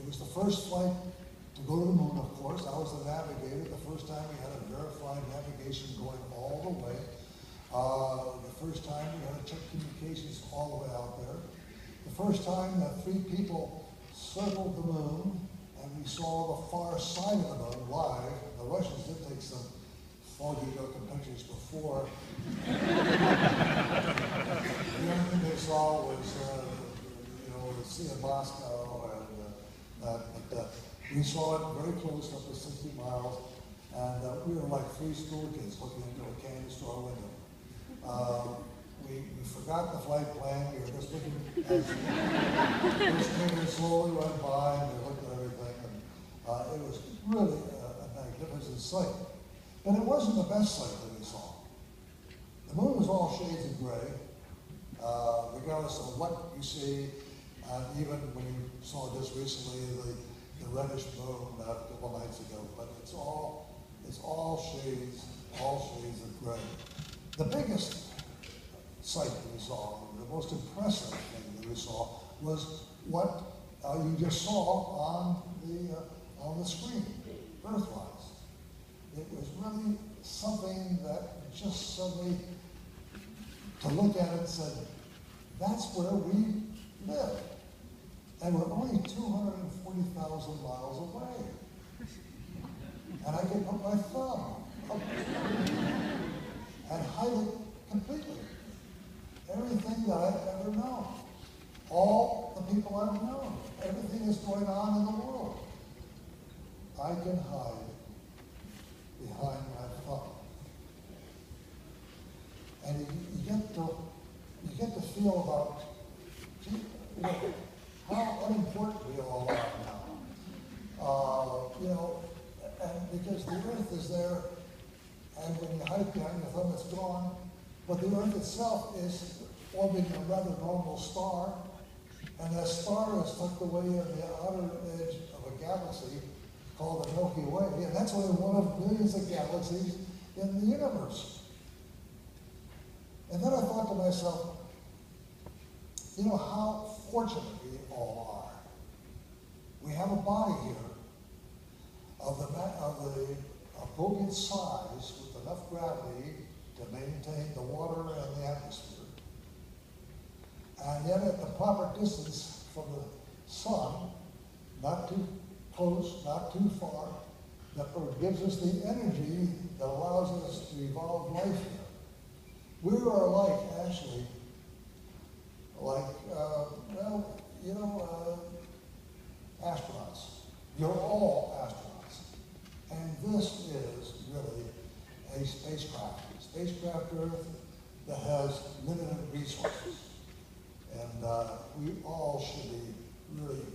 was the first flight to go to the moon, of course. I was the navigator. The first time we had a verified navigation going all the way. The first time we had to check communications all the way out there. The first time that 3 people circled the moon and we saw the far side of the moon live. The Russians did take some foggy looking pictures before. The only thing they saw was, the Sea of Moscow, but we saw it very close, up to 60 miles, and we were like 3 school kids looking into a candy store window. We forgot the flight plan. We were just looking as those trainers slowly went by, and we looked at everything, and it was really a magnificent sight. But it wasn't the best sight that we saw. The moon was all shades of gray, regardless of what you see, and even when you saw just recently the reddish moon a couple nights ago. But it's all shades of gray. The biggest sight that we saw, the most impressive thing that we saw, was what you just saw on the screen, Earthwise. It was really something that just suddenly, to look at it, said, that's where we live. And we're only 240,000 miles away. And I can put my thumb up and hide it completely. Everything that I've ever known, all the people I've known, everything that's going on in the world, I can hide behind my thumb. And you get to feel about, how unimportant we all are now. And because the Earth is there, and when you hide behind your thumb, it's gone. But the Earth itself is orbiting a rather normal star, and that star is tucked away in the outer edge of a galaxy called the Milky Way, and that's only one of millions of galaxies in the universe. And then I thought to myself, how fortunate we all are. We have a body here of appropriate size with enough gravity to maintain the water and the atmosphere. And yet at the proper distance from the sun, not too close, not too far, that gives us the energy that allows us to evolve life here. We are actually, astronauts. You're all astronauts. And this is really a spacecraft Earth that has limited resources. And we all should be really,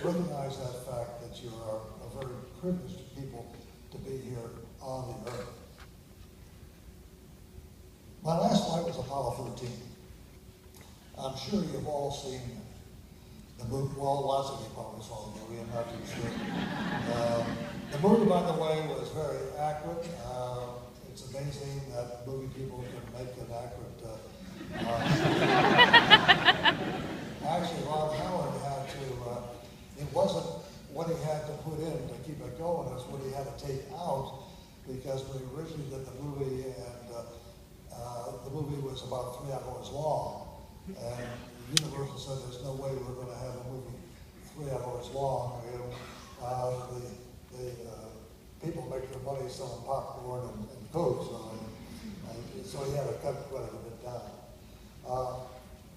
recognize that fact that you are a very privileged people to be here on the Earth. My last flight was Apollo 13. I'm sure you've all seen the movie. Well, lots of you probably saw the movie, I'm not too sure. The movie, by the way, was very accurate. It's amazing that movie people can make an accurate. Actually, Ron Howard had to, it wasn't what he had to put in to keep it going, it's what he had to take out, because when he originally did the movie, and the movie was about 3 hours long, and Universal said there's no way we're going to have a movie 3 hours long. The people make their money selling popcorn and Coke, so he had to cut quite a bit down.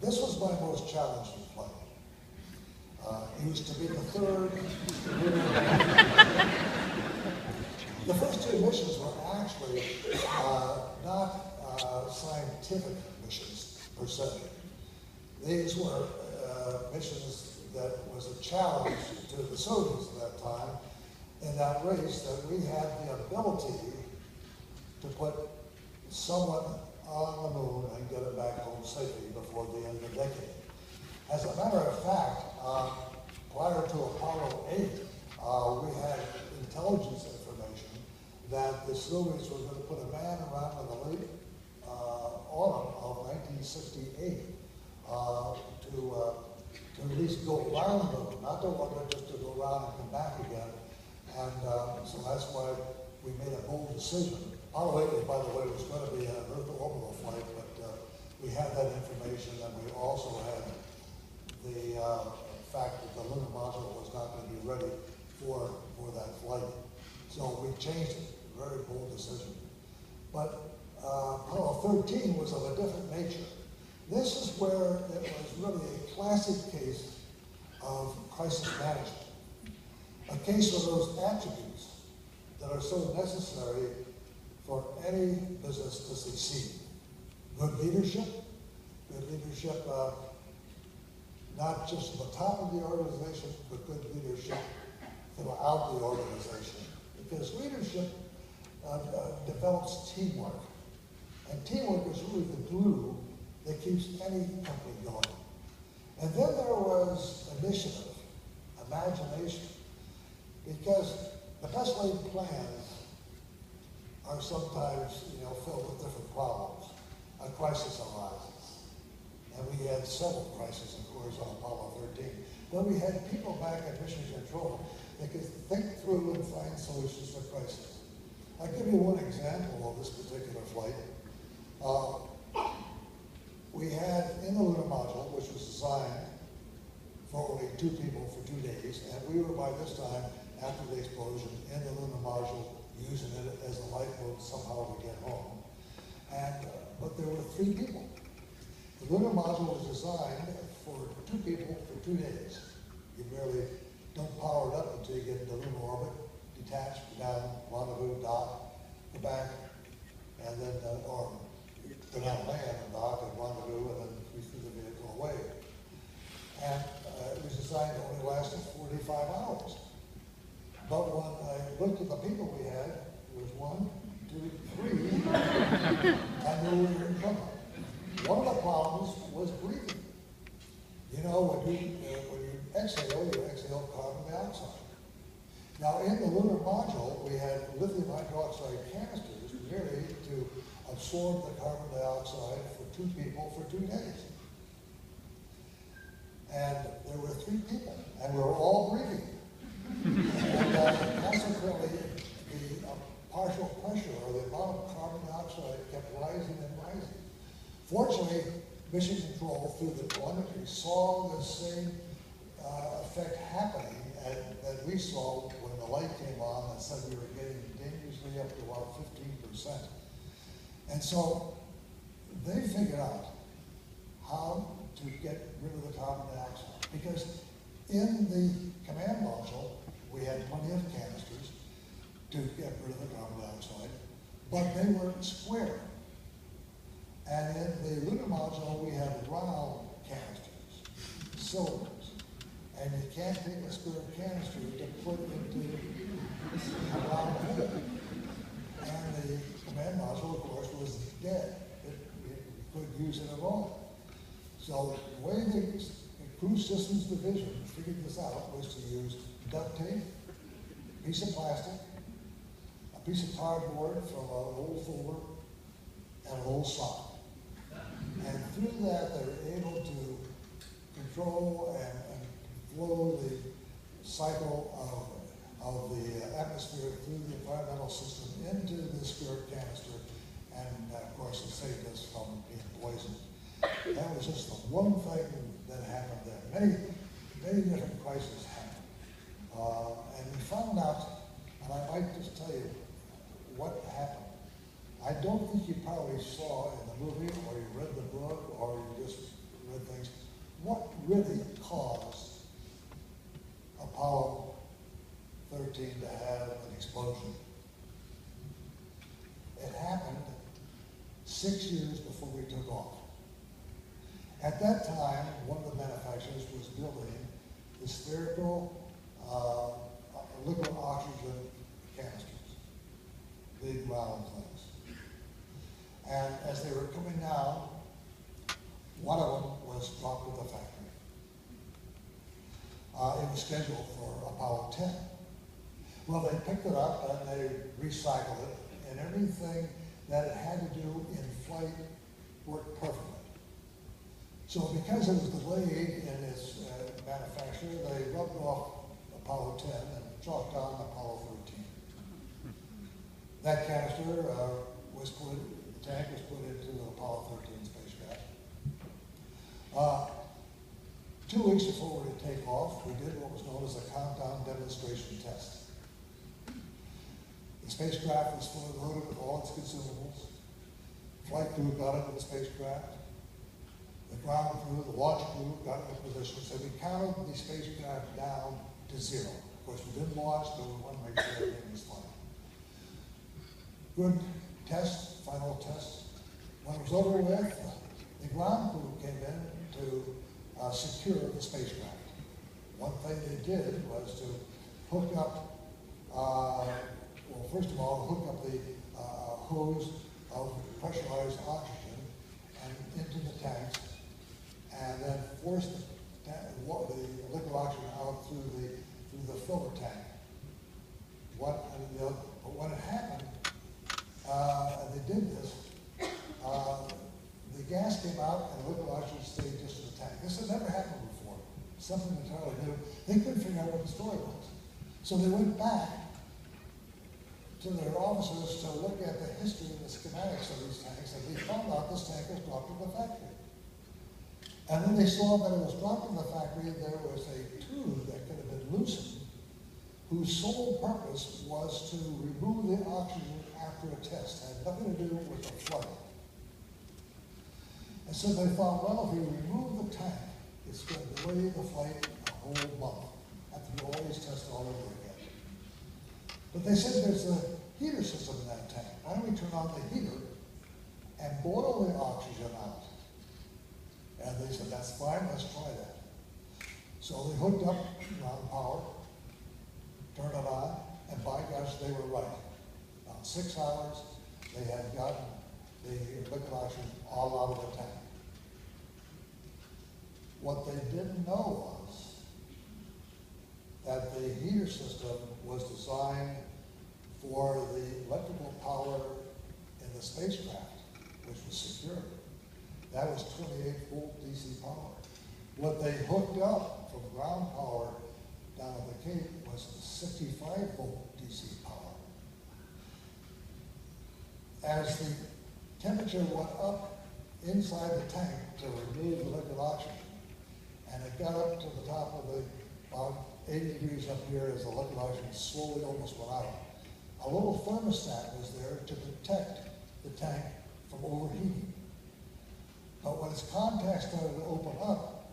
This was my most challenging flight. It was to be the third. The first 2 missions were actually not scientific missions per se. These were missions that was a challenge to the Soviets at that time in that race, that we had the ability to put someone on the moon and get it back home safely before the end of the decade. As a matter of fact, prior to Apollo 8, we had intelligence information that the Soviets were going to put a man around in the late autumn of 1968 to at least to go around the moon, not the orbit, just to go around and come back again. And so that's why we made a bold decision. Apollo 8, by the way, was going to be an Earth orbital flight, but we had that information, and we also had the fact that the lunar module was not going to be ready for that flight. So we changed it, very bold decision. But Apollo 13 was of a different nature. This is where it was really a classic case of crisis management. A case of those attributes that are so necessary for any business to succeed. Good leadership, not just at the top of the organization, but good leadership throughout the organization. Because leadership develops teamwork. And teamwork is really the glue that keeps any company going. And then there was initiative, imagination, because the best laid plans are sometimes, filled with different problems. A crisis arises. And we had several crises, of course, on Apollo 13. But we had people back at Mission Control that could think through and find solutions to crises. I'll give you one example of this particular flight. We had in the lunar module, which was designed for only 2 people for 2 days, and we were by this time, after the explosion, in the lunar module, using it as a lifeboat somehow to get home. But there were 3 people. The lunar module was designed for 2 people for 2 days. You really don't power it up until you get into lunar orbit, detach, go down, rendezvous, dock, go back, and then, or go down land and dock and rendezvous, and then refuel the vehicle away. And it was designed to only last 45 hours. But when I looked at the people we had, there was 1, 2, 3, I knew we were in trouble. One of the problems was breathing. When you exhale carbon dioxide. Now, in the lunar module, we had lithium hydroxide canisters merely to absorb the carbon dioxide for 2 people for 2 days. And there were 3 people, and we were all breathing. And consequently, the partial pressure, or the amount of carbon dioxide, kept rising and rising. Fortunately, Mission Control, through the telemetry, saw the same effect happening that we saw when the light came on and said we were getting dangerously up to about 15%. And so they figured out how to get rid of the carbon dioxide. Because in the command module, we had plenty of canisters to get rid of the carbon dioxide, but they weren't square. And in the lunar module, we had round canisters, cylinders. And you can't take a square canister to put into a round hole. And the command module, of course, was dead. We couldn't use it at all. So the way the Crew Systems Division figured this out was to use duct tape, a piece of plastic, a piece of cardboard from an old folder, and an old sock. And through that, they were able to control and flow the cycle of the atmosphere through the environmental system into the spirit canister, and of course it saved us from being poisoned. That was just the one thing that happened there. Many different crises happened. And we found out, and I might just tell you what happened. I don't think you probably saw in the movie, or you read the book, or you just read things, what really caused Apollo 13 to have an explosion. It happened 6 years before we took off. At that time, one of the manufacturers was building the spherical liquid oxygen canisters, big round things. And as they were coming down, one of them was dropped at the factory. It was scheduled for Apollo 10. Well, they picked it up and they recycled it, and everything that it had to do in flight worked perfectly. So because it was delayed in its manufacturing, Apollo 10 and chalked on Apollo 13. That canister was put, the tank was put into the Apollo 13 spacecraft. 2 weeks before we would take off, we did what was known as a countdown demonstration test. The spacecraft was fully loaded with all its consumables. Flight crew got into the spacecraft. The ground crew, the launch crew got into position. So we counted the spacecraft down to 0. Of course, we didn't launch, but we wanted to make sure everything was fine. Good test, final test. When it was over with, the ground crew came in to secure the spacecraft. One thing they did was to hook up, well, first of all, hook up the hose of pressurized oxygen and into the tanks, and then force the liquid oxygen out through the filler tank. But when it happened, and they did this, the gas came out and the liquid oxygen stayed just in the tank. This had never happened before. Something entirely new. They couldn't figure out what the story was. So they went back to their officers to look at the history and the schematics of these tanks, and they found out this tank was dropped in the factory. And then they saw that it was dropped in the factory. There was a tube that could have been loosened, whose sole purpose was to remove the oxygen after a test. It had nothing to do with the flight. And so they thought, well, if we remove the tank, it's going to delay the flight a whole month. Have to do all these tests all over again. But they said there's a heater system in that tank. Why don't we turn on the heater and boil the oxygen out? And they said, that's fine, let's try that. So they hooked up ground power, turned it on, and by gosh, they were right. About 6 hours, they had gotten the liquid oxygen all out of the tank. What they didn't know was that the heater system was designed for the electrical power in the spacecraft, which was secure. That was 28-volt DC power. What they hooked up from ground power down at the Cape was 65-volt DC power. As the temperature went up inside the tank to remove the liquid oxygen, and it got up to the top of the, about 80 degrees up here as the liquid oxygen slowly almost went out. A little thermostat was there to protect the tank from overheating. But when its contacts started to open up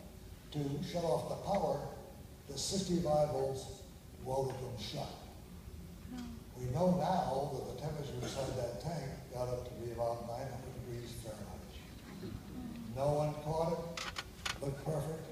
to shut off the power, the 65 volts welded them shut. We know now that the temperature inside that tank got up to be about 900 degrees Fahrenheit. No one caught it, looked perfect.